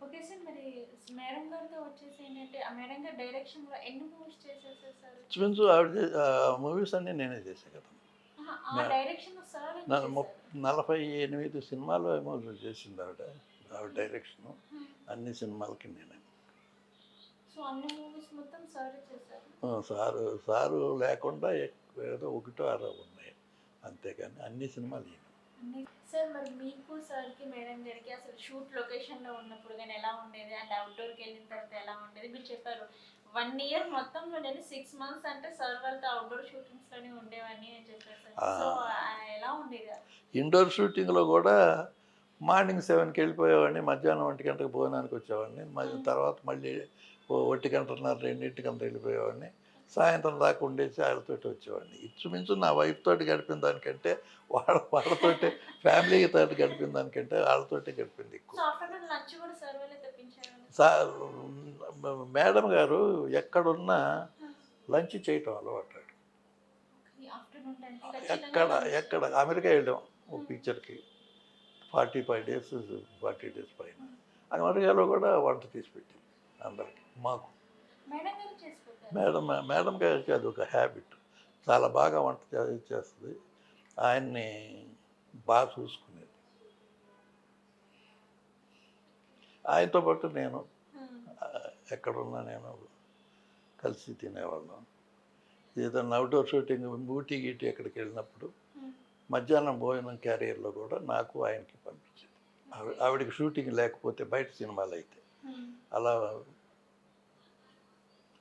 Okay sir. మరి madam గారితో వచ్చేసి ఏంటంటే, ఆ మేడం గారి డైరెక్షన్‌లో ఎన్ని మూవీస్ చేసేసారు సార్? ఇంచుమించు ఆవిడ మూవీస్ అన్నీ నేనే చేశాను కదా. అహా! ఆ మే డైరెక్షన్‌లో సార్ ఏం నా చేశారు? 48 సినిమాలు ఏమో చేసింది ఆవిడ. ఆవిడ హ్మ్. డైరెక్షను. హ్మ్. అన్ని సినిమాలకి నేనే. సో, అన్ని మూవీస్ మొత్తం సారే చేశారు. సారు లేకుండా ఏదో ఒకటో అరో ఉన్నాయి. అంతేగాని అన్ని సినిమాలు ఈయన. అన్ని సార్ మరి మీకు సార్‌కి, మేడం గారికి అసలు షూట్ లొకేషన్‌లో ఉన్నప్పుడు గాని ఎలా ఉండేది? అండ్ అవుట్‌డోర్‌కెళ్ళిన తర్వాత ఎలా ఉండేది? మీరు చెప్పారు 1 ఇయర్ మొత్తంలో నేను 6 మంత్స్ అంటే సార్ వాళ్ళతో అవుట్‌డోర్ షూటింగ్స్‌లోనే ఉండేవాడిని అని చెప్పారు సార్. ఆ! సో, ఎలా ఉండేది? ఇండోర్ షూటింగ్‌లో కూడా మార్నింగ్ 7కి వెళ్ళిపోయేవాడిని. మధ్యాహ్నం 1 గంటకి భోజనానికి వచ్చేవాడిని. హ్మ్. తర్వాత మళ్ళీ 1 గంటన్నర, 2 వెళ్ళిపోయేవాడిని. సాయంత్రం దాకా ఉండేసి ఆళ్ళతోటి వచ్చేవాడిని. ఇంచుమించు నా వైఫ్ తోటి గడిపిన దానికంటే వాళ్ళతోటి ఫ్యామిలీతోటి గడిపిన దానికంటే ఆళ్ళతోటే గడిపింది ఎక్కువ. సో, ఆఫ్టర్‌నూన్ లంచ్ కూడా సార్ వాళ్ళే తెప్పించేవాళ్ళా సా సార్? మేడం గారు ఎక్కడున్నా హ్మ్. లంచ్ చేయటం అలవాటు. ఓకే. ఆఫ్టర్‌నూన్ టైంకి ఖచ్చితంగా ఎక్కడ లంచ్. ఎక్కడ అమెరికా వెళ్ళాం ఓ హ్మ్. పిక్చర్‌కి. 45 డేస్, 40 డేస్ పైన. హ్మ్. అమెరికాలో కూడా వంట తీసి పెట్టింది అందరికి. మాకు. మేడం గారు చేసి పెట్టారా? మేడం గారికి అదొక హ్యాబిట్. చాలా బాగా వంట చేస్తది. ఆయన్ని బాగా చూసుకునేది. ఆయనతో పాటు నేను హ్మ్. ఎక్కడున్నా నేను కలిసి తినేవాళ్ళం. ఏదన్నా అవుట్‌డోర్ షూటింగ్ ఊటీ, గీటీ ఎక్కడికి వెళ్ళినప్పుడు హ్మ్. మధ్యాహ్నం భోజనం క్యారియర్‌లో కూడా నాకు, ఆయనకి పంపించేది. ఓకే. ఆవిడకి షూటింగ్ లేకపోతే బయట సినిమాలైతే. హ్మ్. అలా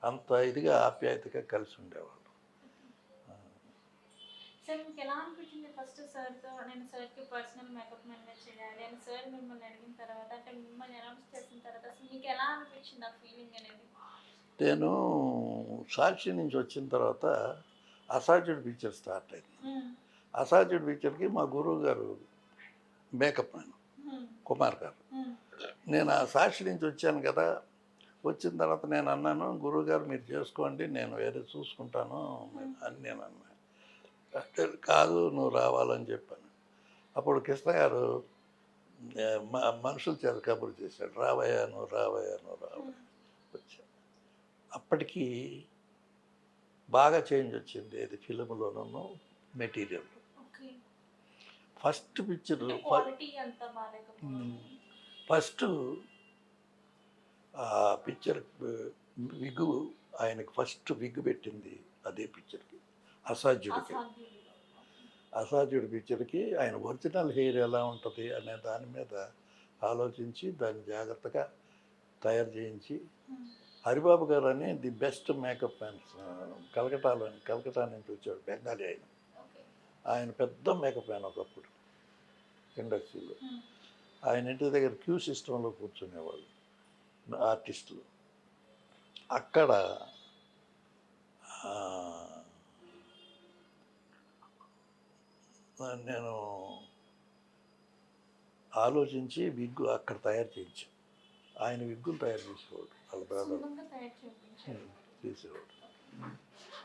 అంత ఇదిగా ఆప్యాయతగా కలిసి ఉండేవాళ్ళం. ఓకే. సార్ మీకెలా అనిపించింది ఫస్ట్ సార్‌తో నేను సార్‌కి పర్సనల్ మేకప్ మ్యాన్‌గా చేయాలి అని సార్ మిమ్మల్ని అడిగిన తర్వాత అంటే మిమ్మల్ని అనౌన్స్ చేసిన తర్వాత అసలు మీకెలా అనిపించింది ఆ ఫీలింగ్ అనేది? నేను సాక్షి నుంచి వచ్చిన తర్వాత అసాధ్యుడు పిక్చర్ స్టార్ట్ అయింది. హ్మ్. అసాధ్యుడు పిక్చర్‌కి మా గురువు గారు మేకప్ మ్యాన్ హ్మ్. కుమార్ గారు. హ్మ్. నేను ఆ సాక్షి నుంచి వచ్చాను కదా! వచ్చిన తర్వాత నేను అన్నాను, "గురువుగారు మీరు చేసుకోండి. నేను వేరే చూసుకుంటాను" హ్మ్. అని నేను అన్నా. అంటే కాదు నువ్వు రావాలని చెప్పాను. అప్పుడు కృష్ణ గారు మనుషుల చేత కబురు చేశాడు. రావయ్యా నువ్వు రావయ్యా నువ్వు హ్మ్. రావయ్యా. వచ్చా. అప్పటికి బాగా చేంజ్ వచ్చింది. ఏది ఫిల్మ్‌లోనూను, మెటీరియల్‌లో. ఓకే. ఫస్ట్ పిక్చరు అంటే క్వాలిటీ అంతా బాలేకపోవడం. ఫస్టు ఆ పిక్చర్ విగ్గు ఆయనకి ఫస్ట్ విగ్ పెట్టింది అదే పిక్చర్‌కి. అసాధ్యుడికి. అసాధ్యుడిలో. ఓకే. అసాధ్యుడి పిక్చర్‌కి ఆయన ఒరిజినల్ హెయిర్ ఎలా ఉంటది అనే దాని మీద ఆలోచించి దాన్ని జాగ్రత్తగా తయారు చేయించి హ్మ్. హరిబాబు గారని the best makeup mans Calcutta నుంచి వచ్చాడు బెంగాలీ ఆయన. ఓకే. ఆయన పెద్ద మేకప్ మ్యాన్ ఒకప్పుడు ఇండస్ట్రీలో. హ్మ్. ఆయన ఇంటి దగ్గర క్యూ సిస్టంలో కూర్చునేవాళ్ళు ఆర్టిస్టులు. అక్కడ ఆహ్, నేను ఆలోచించి విగ్గు అక్కడ తయారు చేయించాం. ఆయన విగ్గులు తయారు చేసేవాడు. వాళ్ళ బ్రదర్ సొంతంగా తయారు చేయించారు మీరు. చేసేవాడు. ఓకే.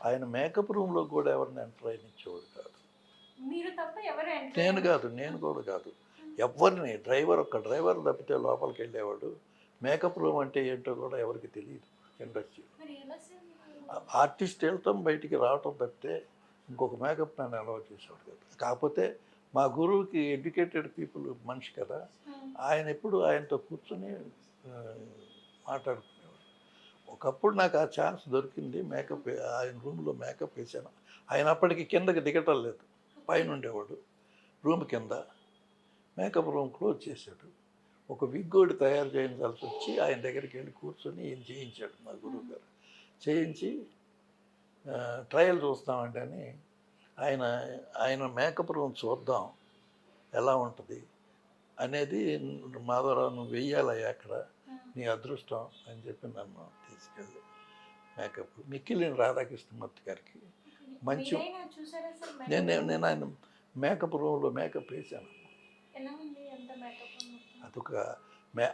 ఆయన మేకప్ రూమ్‌లో కూడా ఎవరిని ఎంటర్ అయ్యనిచ్చేవాడు కాదు. మీరు తప్ప ఎవరు ఎంటర్ అయ్యని. నేను హ్మ్. కూడా కాదు. హ్మ్. ఎవ్వరిని ఒక్క డ్రైవర్ తప్పితే లోపలికెళ్ళేవాడు. మేకప్ రూమ్ అంటే ఏంటో కూడా ఎవరికీ తెలీదు ఇండస్ట్రీలో. మరి ఎలా సార్ మీకు? ఆర్టిస్ట్ వెళ్తాం బయటికి రావటం తప్పితే ఇంకొక మేకప్ మ్యాన్ అలౌ చేసేవాడు కాదు. కాకపోతే మా గురువుకి ఎడ్యుకేటెడ్ పీపుల్ మనిషి కదా! హ్మ్. ఆయన ఎప్పుడు ఆయనతో కూర్చొని మాట్లాడుకునేవాడు. ఒకప్పుడు నాకు ఆ ఛాన్స్ దొరికింది. ఆయన రూమ్‌లో మేకప్ వేశాను. ఆయన అప్పటికి కిందకి దిగటం లేదు. ఓకే. పైన ఉండేవాడు. రూమ్ కింద. మేకప్ రూమ్ క్లోజ్ చేశాడు. ఒక విగ్ ఒకటి తయారు చేయించాల్సొచ్చి ఆయన దగ్గరికెళ్ళి కూర్చొని ఈయన చేయించాడు మా హ్మ్. గురువుగారు. చేయించి ట్రయల్ చూస్తామండి అని ఆయన ఆయన మేకప్ రూమ్ చూద్దాం ఎలా ఉంటది అనేది మాధవరావు నువ్వు వెయ్యాలయ్యా అక్కడ హ్మ్. నీ అదృష్టం అని చెప్పి నన్ను తీసుకెళ్ళి మేకప్ మిక్కిలిని రాధాకృష్ణమూర్తి గారికి ఓకే. మంచి మీరైనా చూసారా సార్ నేను మేకప్ నేను రూమ్? నేను ఆయన మేకప్ రూమ్‌లో మేకప్ వేశాను. ఎలా ఉంది అంతా మేకప్ రూమ్ మొత్తం? అదొక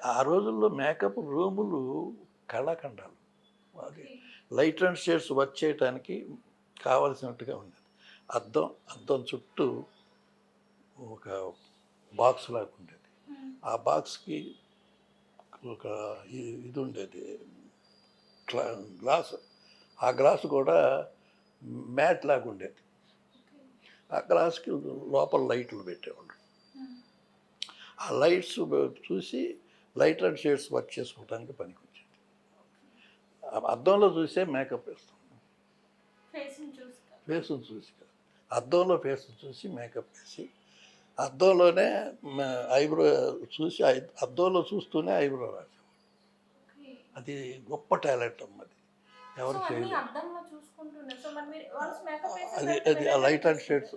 ఆ రోజుల్లో మేకప్ రూములు కళాఖండాలు. అది okay. Light and shades work చేయటానికి కావాల్సినట్టుగా ఉండేది. అద్దం చుట్టూ ఒక బాక్స్ లాగా ఉండేది. హ్మ్. ఆ బాక్స్‌కి ఒక ఇది ఉండేది గ్లాసు. ఆ గ్లాసు కూడా మ్యాట్ లాగా ఉండేది. ఆ గ్లాస్కి లోపల లైట్లు పెట్టేవాళ్ళు. ఆ లైట్స్ చూసి లైట్ అండ్ షేడ్స్ వర్క్ చేసుకోవడానికి పనికొచ్చింది. అద్దంలో చూసే మేకప్ వేస్తాం. ఫేస్ని చూసి కాదు, అద్దంలో ఫేస్ని చూసి మేకప్ వేసి అద్దంలోనే ఐబ్రో చూసి అద్దంలో చూస్తూనే ఐబ్రో రాసేవాడు. అది గొప్ప టాలెంట్ అమ్మది, ఎవరు చేయలేదు. అది ఆ లైట్ అండ్ షేడ్స్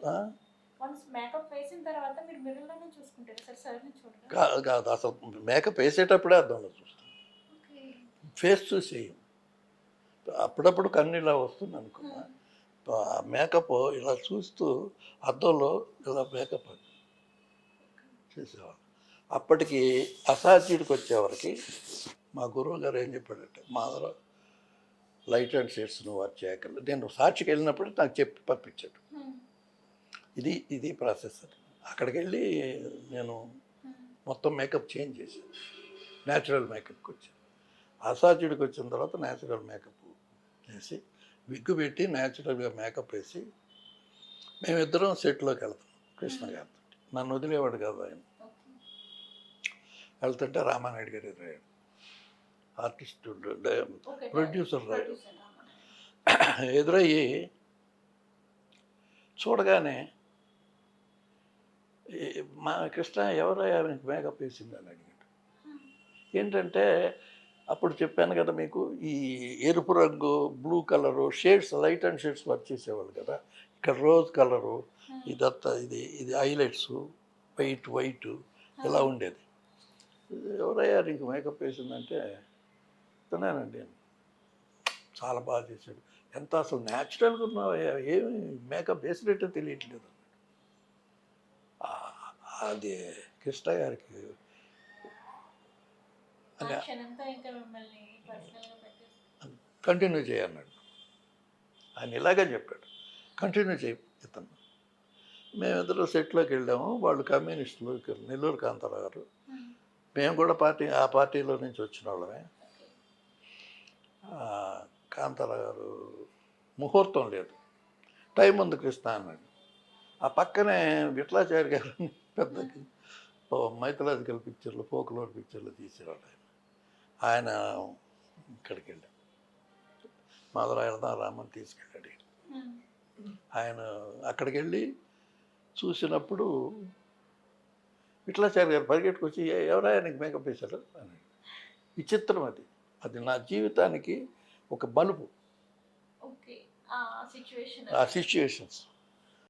కాదు కాదు, అసలు మేకప్ వేసేటప్పుడే అద్దంలో చూస్తాం, ఫేస్ చూసేయం. అప్పుడప్పుడు కన్ను ఇలా వస్తుంది అనుకున్నా, ఆ మేకప్ ఇలా చూస్తూ అద్దంలో ఇలా మేకప్ అది చేసేవాళ్ళు. అప్పటికి అసాధ్యుడికి వచ్చేవారికి మా గురువు గారు ఏం చెప్పాడంటే, మాధవ లైట్ అండ్ షేడ్స్ నువ్వు వర్క్ చేయగలరు. నేను సాక్షికి వెళ్ళినప్పుడు నాకు చెప్పి పంపించాడు. ఇది ప్రాసెస్ అని. అక్కడికి వెళ్ళి నేను మొత్తం మేకప్ చేంజ్ చేశాను, న్యాచురల్ మేకప్కి వచ్చాను. అసాధ్యుడికి వచ్చిన తర్వాత న్యాచురల్ మేకప్ వేసి విగ్గు పెట్టి న్యాచురల్గా మేకప్ వేసి మేమిద్దరం సెట్లోకి వెళ్తాం. కృష్ణ గారితో నన్ను వదిలేవాడు కాదు ఆయన. వెళ్తుంటే రామానాయుడు గారు ఎదురయ్యాడు, ఆర్టిస్ట్ ప్రొడ్యూసర్ ఎదురయ్యి చూడగానే మా కృష్ణ ఎవరయ్యా మీకు మేకప్ వేసిందని అడిగాడు. ఏంటంటే అప్పుడు చెప్పాను కదా మీకు, ఈ ఎరుపు రంగు, blue colour shades, light and shades work చేసేవాళ్ళు కదా. ఇక్కడ రోజ్ కలరు, ఇదంతా ఇది హైలైట్స్, వైట్ ఇలా ఉండేది. ఎవరయ్యా నీకు మేకప్ వేసిందంటే ఇతనేనండి, చాలా బాగా చేశాడు. ఎంత అసలు న్యాచురల్గా ఉన్నావయ్యా, ఏమి మేకప్ వేసినట్టే తెలియట్లేదు. అది కృష్ణ గారికి కంటిన్యూ చేయన్నాడు. ఆయన ఇలాగే చెప్పాడు, కంటిన్యూ చేయి ఇతను. మేమిద్దరు సెట్లోకి వెళ్ళాము. వాళ్ళు కమ్యూనిస్టులు, నెల్లూరు కాంతారావు గారు. మేము కూడా ఆ పార్టీలో నుంచి వచ్చిన వాళ్ళమే. కాంతారావు గారు ముహూర్తం లేదు, టైం ఉంది కృష్ణ అన్నాడు. ఆ పక్కనే విఠలాచార్య గారు పెద్ద మైథలాజికల్ పిక్చర్లు, ఫోక్లోర్ పిక్చర్లు తీసేవాడు ఆయన. ఇక్కడికి వెళ్ళాం, మాధవరాయణ రామని తీసుకెళ్ళాడు ఆయన. అక్కడికి వెళ్ళి చూసినప్పుడు విఠలాచార్య గారు పరిగెట్టుకొచ్చి ఎవరైనా నీకు మేకప్ వేశారు అని. విచిత్రం అది నా జీవితానికి ఒక బలుపు. ఆ సిచ్యువేషన్స్